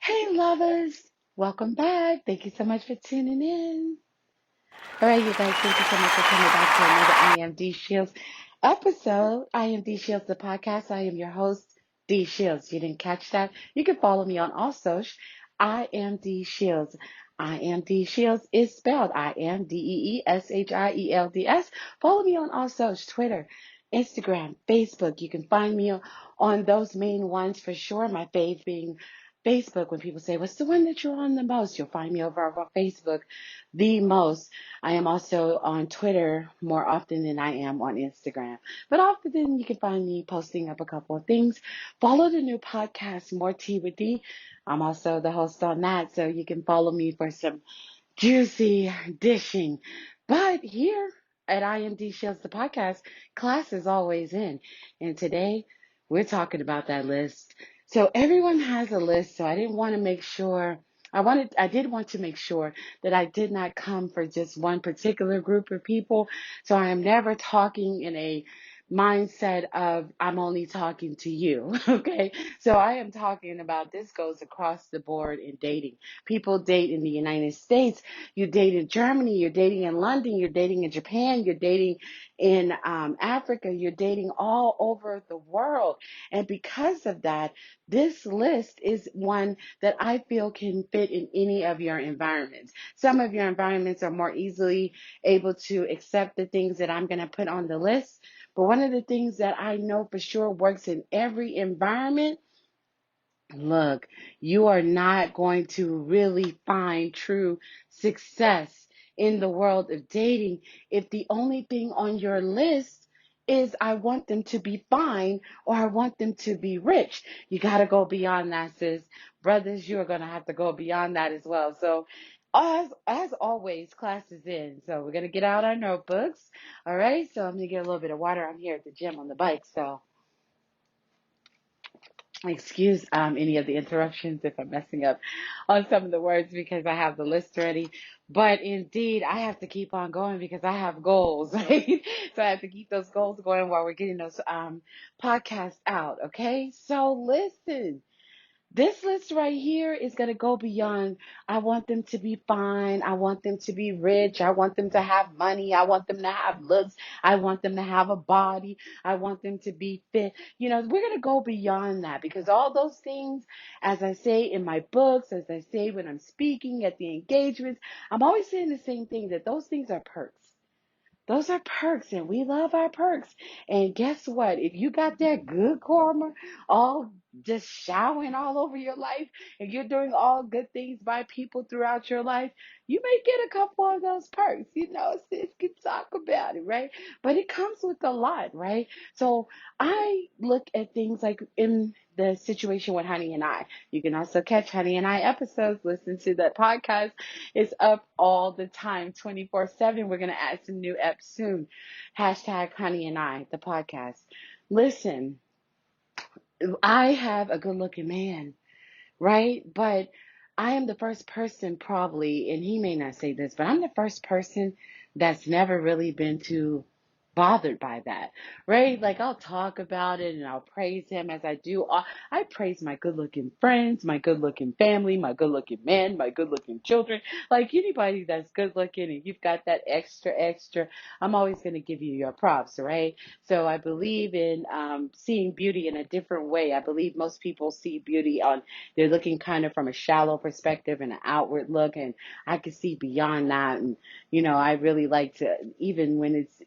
Hey, lovers. Welcome back. Thank you so much for tuning in. All right, you guys, thank you so much for coming back to another I Am Dee Shields episode. I Am Dee Shields, the podcast. I am your host, Dee Shields. You didn't catch that? You can follow me on all social. I Am Dee Shields. I Am Dee Shields is spelled I Am Deeshields. Follow me on all social, Twitter, Instagram, Facebook. You can find me on those main ones for sure. My fave being Facebook. When people say, what's the one that you're on the most? You'll find me over Facebook the most. I am also on Twitter more often than I am on Instagram. But often you can find me posting up a couple of things. Follow the new podcast, More Tea with Dee. I'm also the host on that, so you can follow me for some juicy dishing. But here at I Am Dee Shields, the podcast, class is always in. And today we're talking about that list. So everyone has a list, so I didn't want to make sure I did want to make sure that I did not come for just one particular group of people. So I am never talking in a mindset of I'm only talking to you. Okay. So I am talking about this goes across the board in dating. People date in the United States. You date in Germany. You're dating in London. You're dating in Japan. You're dating in Africa. You're dating all over the world. And because of that, this list is one that I feel can fit in any of your environments. Some of your environments are more easily able to accept the things that I'm going to put on the list. But one of the things that I know for sure works in every environment. Look, you are not going to really find true success in the world of dating if the only thing on your list is I want them to be fine or I want them to be rich. You got to go beyond that, sis. Brothers, you are going to have to go beyond that as well. So, as always, class is in. So, we're going to get out our notebooks. All right. So, I'm going to get a little bit of water. I'm here at the gym on the bike. So, excuse any of the interruptions if I'm messing up on some of the words because I have the list ready. But indeed, I have to keep on going because I have goals, right? So I have to keep those goals going while we're getting those podcasts out, okay? So listen. This list right here is going to go beyond, I want them to be fine. I want them to be rich. I want them to have money. I want them to have looks. I want them to have a body. I want them to be fit. We're going to go beyond that because all those things, as I say in my books, as I say when I'm speaking at the engagements, I'm always saying the same thing, that those things are perks. Those are perks, and we love our perks. And guess what? If you got that good karma all just showering all over your life, and you're doing all good things by people throughout your life, you may get a couple of those perks. Sis can talk about it, right? But it comes with a lot, right? So I look at things like in the situation with Honey and I. You can also catch Honey and I episodes. Listen to that podcast. It's up all the time, 24/7. We're going to add some new apps soon. Hashtag Honey and I, the podcast. Listen, I have a good looking man, right? But I am the first person probably, and he may not say this, but I'm the first person that's never really been too bothered by that, right? Like I'll talk about it and I'll praise him as I do. I praise my good looking friends, my good looking family, my good looking men, my good looking children. Like anybody that's good looking and you've got that extra, I'm always going to give you your props, right? So I believe in seeing beauty in a different way. I believe most people see beauty on, they're looking kind of from a shallow perspective and an outward look, and I can see beyond that. And I really like to, even when it's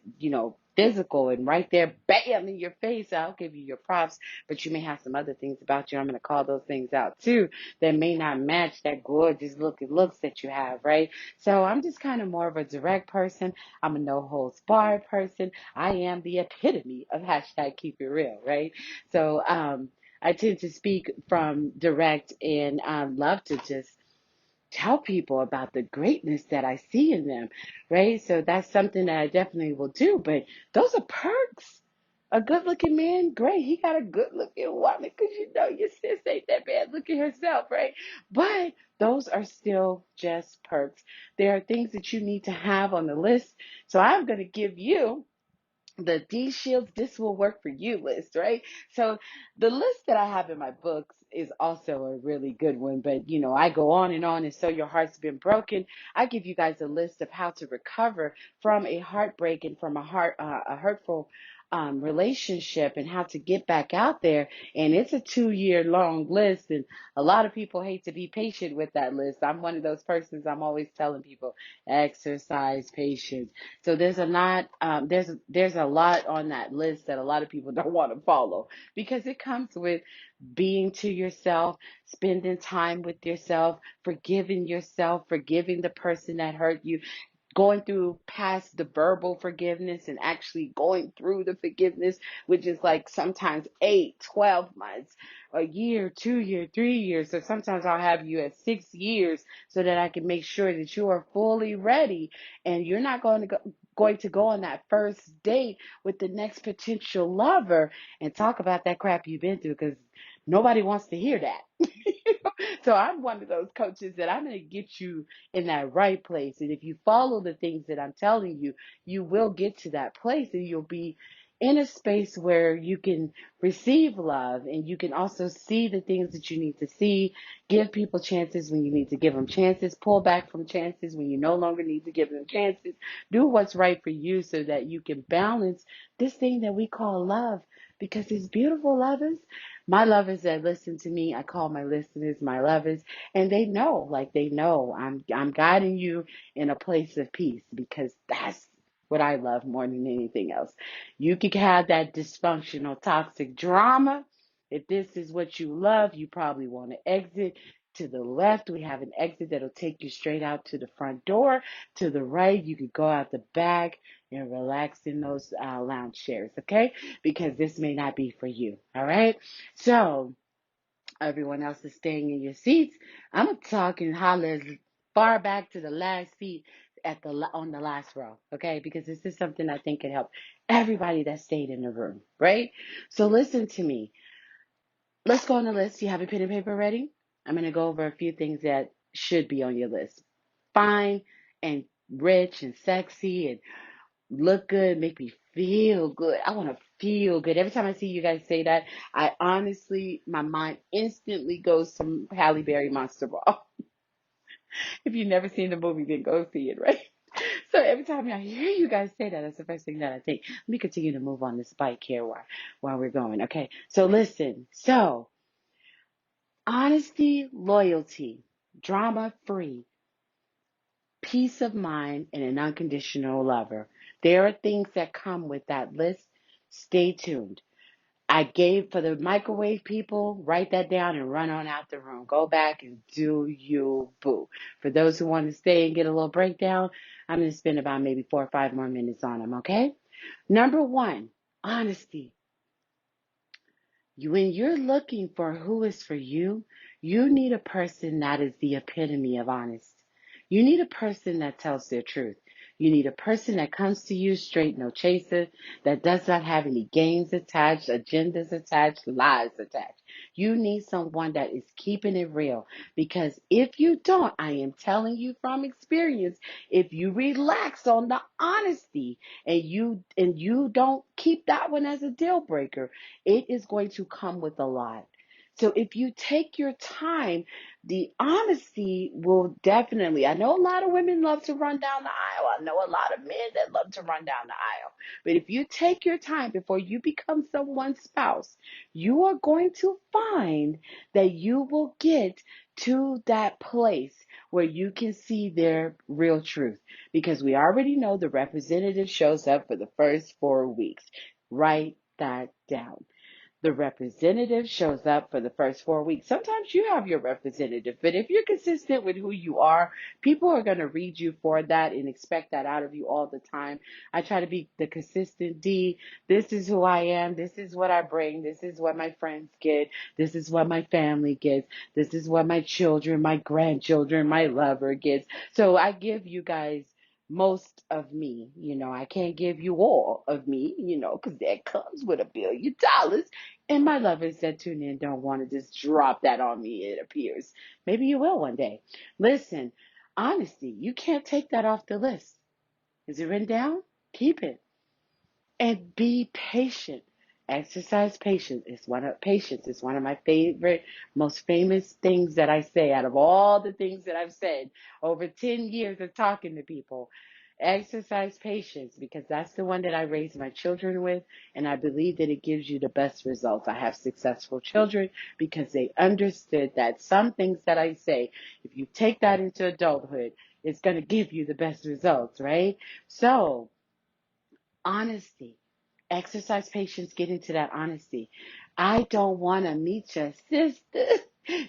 physical and right there, bam, in your face, I'll give you your props. But you may have some other things about you, I'm going to call those things out too, that may not match that gorgeous looks that you have, right? So I'm just kind of more of a direct person. I'm a no holds barred person. I am the epitome of hashtag keep it real, right? So I tend to speak from direct and love to just tell people about the greatness that I see in them, right? So that's something that I definitely will do. But those are perks. A good looking man, great. He got a good looking woman because your sis ain't that bad looking herself, right? But those are still just perks. There are things that you need to have on the list. So I'm going to give you the Dee Shields, this will work for you list, right? So the list that I have in my books is also a really good one, but I go on, and so your heart's been broken. I give you guys a list of how to recover from a heartbreak and from a hurtful relationship, and how to get back out there. And it's a 2 year long list, and a lot of people hate to be patient with that list. I'm one of those persons. I'm always telling people, exercise patience. So there's a lot on that list that a lot of people don't want to follow, because it comes with being to yourself, spending time with yourself, forgiving the person that hurt you, going through past the verbal forgiveness and actually going through the forgiveness, which is like sometimes 8, 12 months, a year, 2 year, 3 years. So sometimes I'll have you at 6 years so that I can make sure that you are fully ready, and you're not going to go on that first date with the next potential lover and talk about that crap you've been through, because nobody wants to hear that. So I'm one of those coaches that I'm going to get you in that right place. And if you follow the things that I'm telling you, you will get to that place, and you'll be in a space where you can receive love, and you can also see the things that you need to see, give people chances when you need to give them chances, pull back from chances when you no longer need to give them chances. Do what's right for you so that you can balance this thing that we call love, because it's beautiful, lovers. My lovers that listen to me, I call my listeners my lovers, and they know I'm guiding you in a place of peace, because that's what I love more than anything else. You could have that dysfunctional, toxic drama. If this is what you love, you probably want to exit. To the left, we have an exit that'll take you straight out to the front door. To the right, you could go out the back and relax in those lounge chairs, okay? Because this may not be for you, all right? So, everyone else is staying in your seats. I'm gonna talk and holler as far back to the last seat on the last row, okay? Because this is something I think can help everybody that stayed in the room, right? So listen to me. Let's go on the list. You have a pen and paper ready? I'm gonna go over a few things that should be on your list. Fine and rich and sexy and look good, make me feel good. I want to feel good. Every time I see you guys say that, I honestly, my mind instantly goes to Halle Berry Monster Ball. If you've never seen the movie, then go see it, right? So every time I hear you guys say that, that's the first thing that I think. Let me continue to move on this bike here while we're going. Okay. So listen. So honesty, loyalty, drama free, peace of mind, and an unconditional lover. There are things that come with that list. Stay tuned. I gave for the microwave people, write that down and run on out the room. Go back and do you boo. For those who want to stay and get a little breakdown, I'm going to spend about maybe 4 or 5 more minutes on them, okay? Number one, honesty. When you're looking for who is for you, you need a person that is the epitome of honest. You need a person that tells their truth. You need a person that comes to you straight, no chaser, that does not have any games attached, agendas attached, lies attached. You need someone that is keeping it real. Because if you don't, I am telling you from experience, if you relax on the honesty and you don't keep that one as a deal breaker, it is going to come with a lot. So if you take your time, the honesty will definitely. I know a lot of women love to run down the aisle. I know a lot of men that love to run down the aisle. But if you take your time before you become someone's spouse, you are going to find that you will get to that place where you can see their real truth. Because we already know the representative shows up for the first 4 weeks. Write that down. The representative shows up for the first 4 weeks. Sometimes you have your representative, but if you're consistent with who you are, people are going to read you for that and expect that out of you all the time. I try to be the consistent D. This is who I am. This is what I bring. This is what my friends get. This is what my family gets. This is what my children, my grandchildren, my lover gets. So I give you guys most of me. I can't give you all of me, because that comes with $1 billion. And my lovers that tune in don't want to just drop that on me, it appears. Maybe you will one day. Listen, honesty, you can't take that off the list. Is it written down? Keep it. and be patient. Exercise patience. Patience is one of my favorite, most famous things that I say out of all the things that I've said over 10 years of talking to people. Exercise patience because that's the one that I raised my children with, and I believe that it gives you the best results. I have successful children because they understood that some things that I say, if you take that into adulthood, it's going to give you the best results, right? So, honesty. Exercise patience, get into that honesty. I don't want to meet your sisters,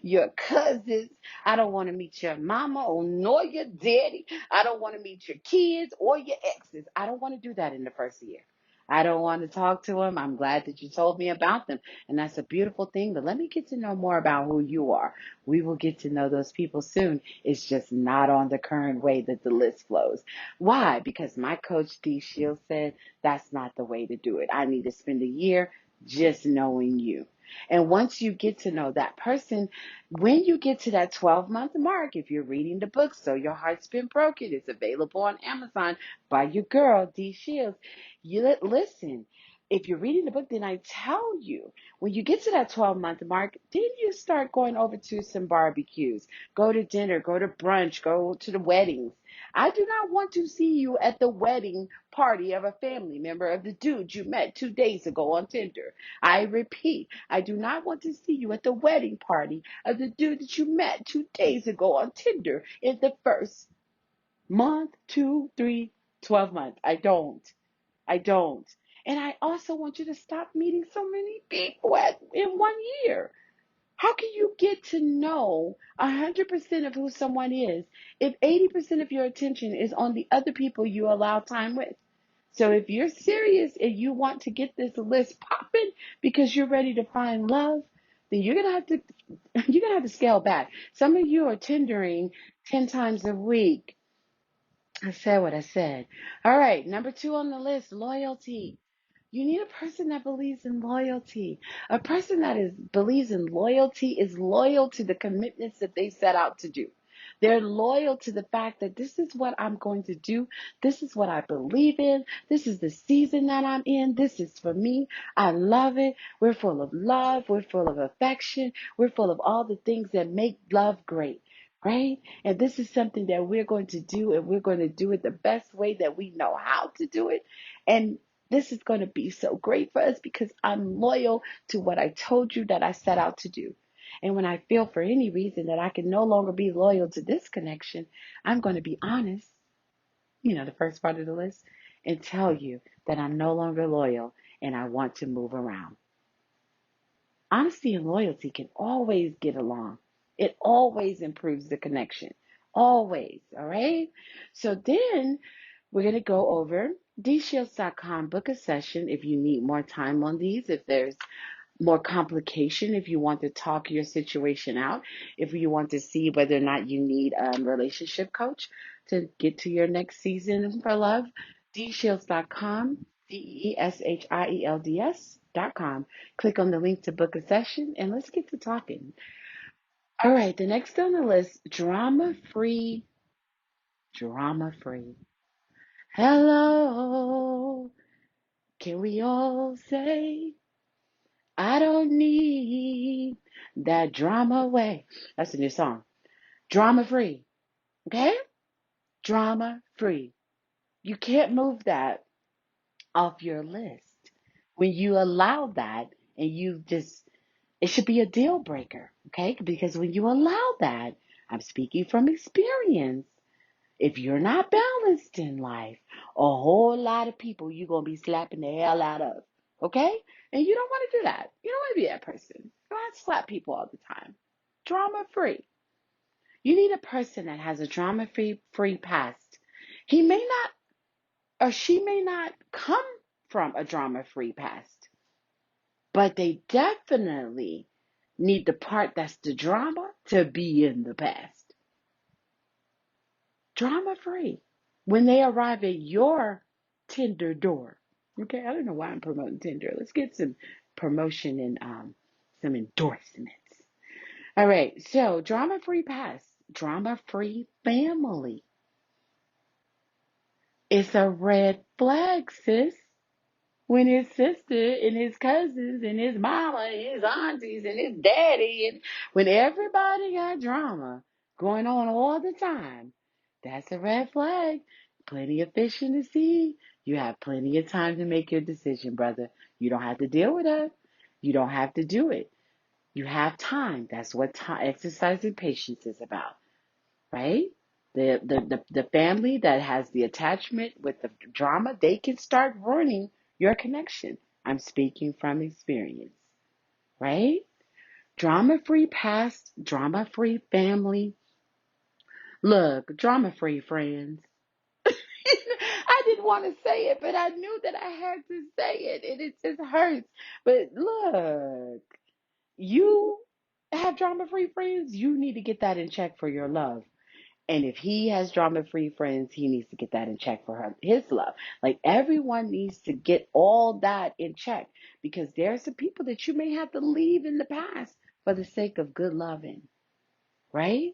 your cousins. I don't want to meet your mama or nor your daddy. I don't want to meet your kids or your exes. I don't want to do that in the first year. I don't want to talk to them. I'm glad that you told me about them. And that's a beautiful thing. But let me get to know more about who you are. We will get to know those people soon. It's just not on the current way that the list flows. Why? Because my coach, Dee Shields, said that's not the way to do it. I need to spend a year just knowing you. And once you get to know that person, when you get to that 12-month mark, if you're reading the book, So Your Heart's Been Broken, it's available on Amazon by your girl, Dee Shields. Listen, if you're reading the book, then I tell you, when you get to that 12-month mark, then you start going over to some barbecues, go to dinner, go to brunch, go to the weddings. I do not want to see you at the wedding party of a family member of the dude you met 2 days ago on Tinder. I repeat, I do not want to see you at the wedding party of the dude that you met 2 days ago on Tinder in the first month, 2, 3, 12 months. I don't. I don't. And I also want you to stop meeting so many people in one year. How can you get to know 100% of who someone is if 80% of your attention is on the other people you allow time with? So if you're serious and you want to get this list popping because you're ready to find love, then you're gonna have to scale back. Some of you are tendering 10 times a week. I said what I said. All right, number 2 on the list, loyalty. You need a person that believes in loyalty. A person that believes in loyalty is loyal to the commitments that they set out to do. They're loyal to the fact that this is what I'm going to do. This is what I believe in. This is the season that I'm in. This is for me. I love it. We're full of love. We're full of affection. We're full of all the things that make love great. Right? And this is something that we're going to do, and we're going to do it the best way that we know how to do it. And this is going to be so great for us because I'm loyal to what I told you that I set out to do. And when I feel for any reason that I can no longer be loyal to this connection, I'm going to be honest, the first part of the list, and tell you that I'm no longer loyal and I want to move around. Honesty and loyalty can always get along. It always improves the connection. Always. All right. So then we're going to go over deeshields.com, book a session if you need more time on these, if there's more complication, if you want to talk your situation out, if you want to see whether or not you need a relationship coach to get to your next season for love, deeshields.com, deeshields.com. Click on the link to book a session and let's get to talking. All right, the next on the list, drama free. Drama free. Hello, can we all say, I don't need that drama away? That's a new song. Drama free. Okay? Drama free. You can't move that off your list. When you allow that and it should be a deal breaker. Okay? Because when you allow that, I'm speaking from experience. If you're not balanced in life, a whole lot of people you're going to be slapping the hell out of. Okay? And you don't want to do that. You don't want to be that person. You don't have to slap people all the time. Drama free. You need a person that has a drama free past. He may not or she may not come from a drama free past, but they definitely need the part that's the drama to be in the past. Drama free. When they arrive at your Tinder door. Okay, I don't know why I'm promoting Tinder. Let's get some promotion and some endorsements. All right, so drama free past, drama free family. It's a red flag, sis. when his sister and his cousins and his mama and his aunties and his daddy and when everybody got drama going on all the time, that's a red flag. Plenty of fish in the sea. You have plenty of time to make your decision, brother. You don't have to deal with that. You don't have to do it. You have time. That's what time, exercising patience is about, right? The family that has the attachment with the drama, they can start ruining your connection. I'm speaking from experience, right? Drama free past, drama free family. Look, drama free friends. I didn't want to say it, but I knew that I had to say it, and it just hurts. But look, you have drama free friends, you need to get that in check for your love. And if he has drama free friends, he needs to get that in check for his love. Like everyone needs to get all that in check because there are some people that you may have to leave in the past for the sake of good loving, right?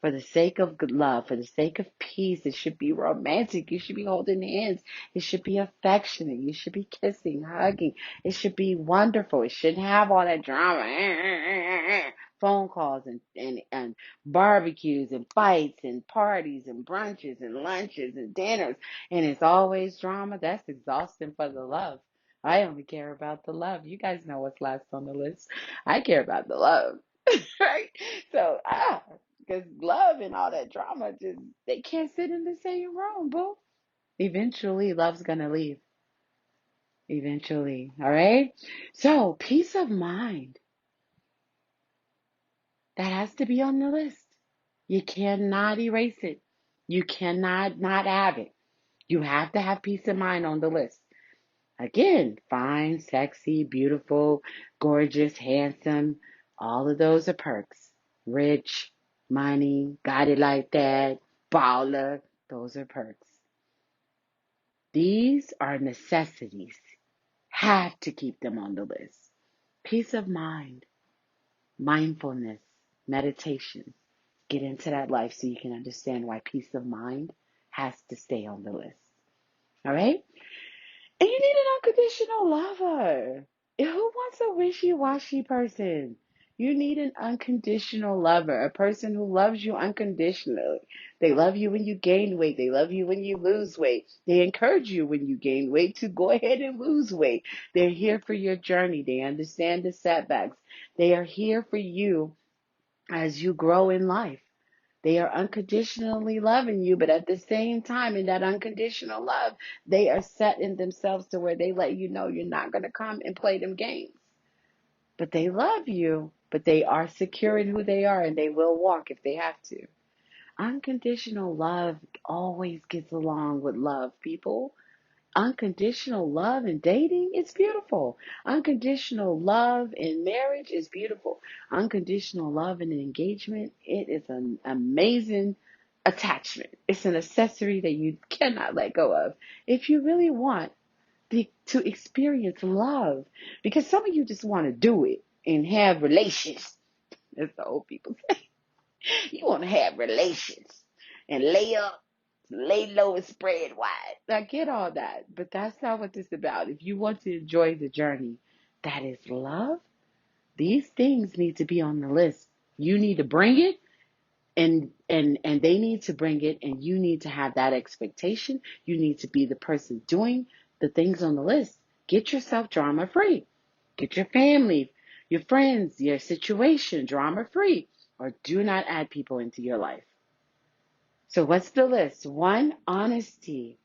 For the sake of good love, for the sake of peace. It should be romantic. You should be holding hands. It should be affectionate. You should be kissing, hugging. It should be wonderful. It shouldn't have all that drama. Phone calls and barbecues and fights and parties and brunches and lunches and dinners. And it's always drama. That's exhausting for the love. I only care about the love. You guys know what's last on the list. I care about the love. Right? So, because love and all that drama just they can't sit in the same room, boo. Eventually, love's gonna leave. Eventually, all right. So, peace of mind that has to be on the list. You cannot erase it. You cannot not have it. You have to have peace of mind on the list. Again, fine, sexy, beautiful, gorgeous, handsome. All of those are perks. Rich, money, got it like that, baller. Those are perks. These are necessities. Have to keep them on the list. Peace of mind, mindfulness, meditation. Get into that life so you can understand why peace of mind has to stay on the list. All right? And you need an unconditional lover. Who wants a wishy-washy person? You need an unconditional lover, a person who loves you unconditionally. They love you when you gain weight. They love you when you lose weight. They encourage you when you gain weight to go ahead and lose weight. They're here for your journey. They understand the setbacks. They are here for you as you grow in life. They are unconditionally loving you, but at the same time, in that unconditional love, they are setting themselves to where they let you know you're not going to come and play them games. But they love you, but they are secure in who they are, and they will walk if they have to. Unconditional love always gets along with love, people. Unconditional love in dating is beautiful. Unconditional love in marriage is beautiful. Unconditional love in an engagement, it is an amazing attachment. It's an accessory that you cannot let go of if you really want to experience love. Because some of you just want to do it and have relations, as the old people say. You want to have relations and lay up, lay low and spread wide. I get all that, but that's not what this is about. If you want to enjoy the journey, that is love. These things need to be on the list. You need to bring it, and they need to bring it, and you need to have that expectation. You need to be the person doing the things on the list. Get yourself drama free. Get your family, your friends, your situation drama free, or do not add people into your life. So what's the list? One, honesty.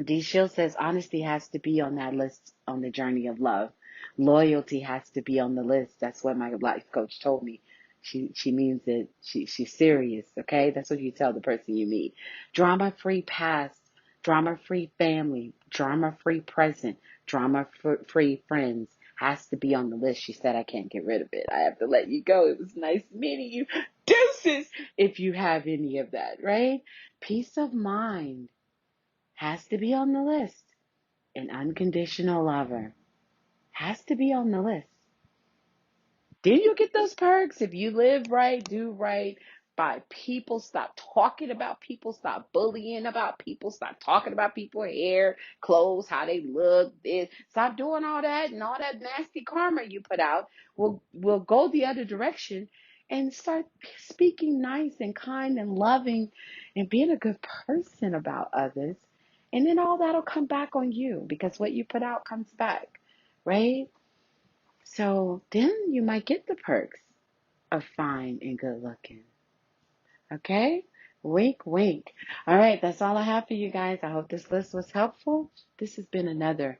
Dee Shields says honesty has to be on that list on the journey of love. Loyalty has to be on the list. That's what my life coach told me. She means that she's serious, okay? That's what you tell the person you meet. Drama-free past, drama-free family, drama-free present, drama-free friends has to be on the list. She said, I can't get rid of it. I have to let you go. It was nice meeting you. Deuces, if you have any of that, right? Peace of mind has to be on the list. An unconditional lover has to be on the list. Then you get those perks if you live right, do right, by people. Stop talking about people. Stop bullying about people. Stop talking about people's hair, clothes, how they look. Stop doing all that, and all that nasty karma you put out will go the other direction, and start speaking nice and kind and loving and being a good person about others. And then all that'll come back on you, because what you put out comes back, right? So then you might get the perks of fine and good looking. Okay? Wink, wink. All right, that's all I have for you guys. I hope this list was helpful. This has been another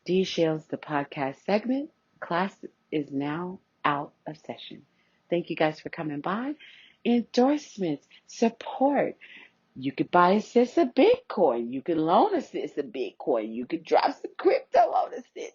Dee Shields, the podcast segment. Class is now out of session. Thank you guys for coming by. Endorsements, support. You could buy a sis a Bitcoin. You could loan a sis a Bitcoin. You could drop some crypto on a sis.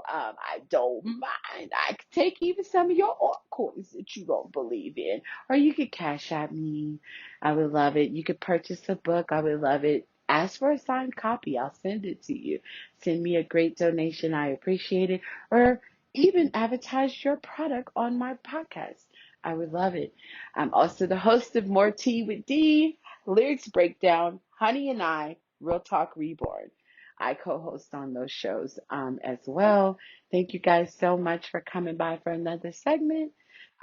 I don't mind. I could take even some of your altcoins that you don't believe in. Or you could cash out me. I would love it. You could purchase a book. I would love it. Ask for a signed copy. I'll send it to you. Send me a great donation. I appreciate it. Or even advertise your product on my podcast. I would love it. I'm also the host of More Tea with Dee, Lyrics Breakdown, Honey and I, Real Talk Reborn. I co-host on those shows as well. Thank you guys so much for coming by for another segment.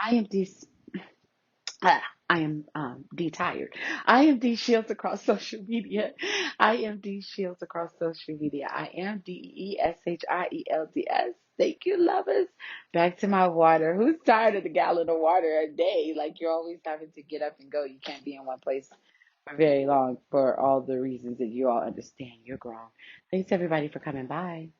I am Dee. I am Dee tired. I am Dee Shields across social media. I am Dee Shields across social media. I am DEESHIELDS. Thank you, lovers. Back to my water. Who's tired of the gallon of water a day? Like, you're always having to get up and go. You can't be in one place for very long for all the reasons that you all understand. You're grown. Thanks everybody for coming by.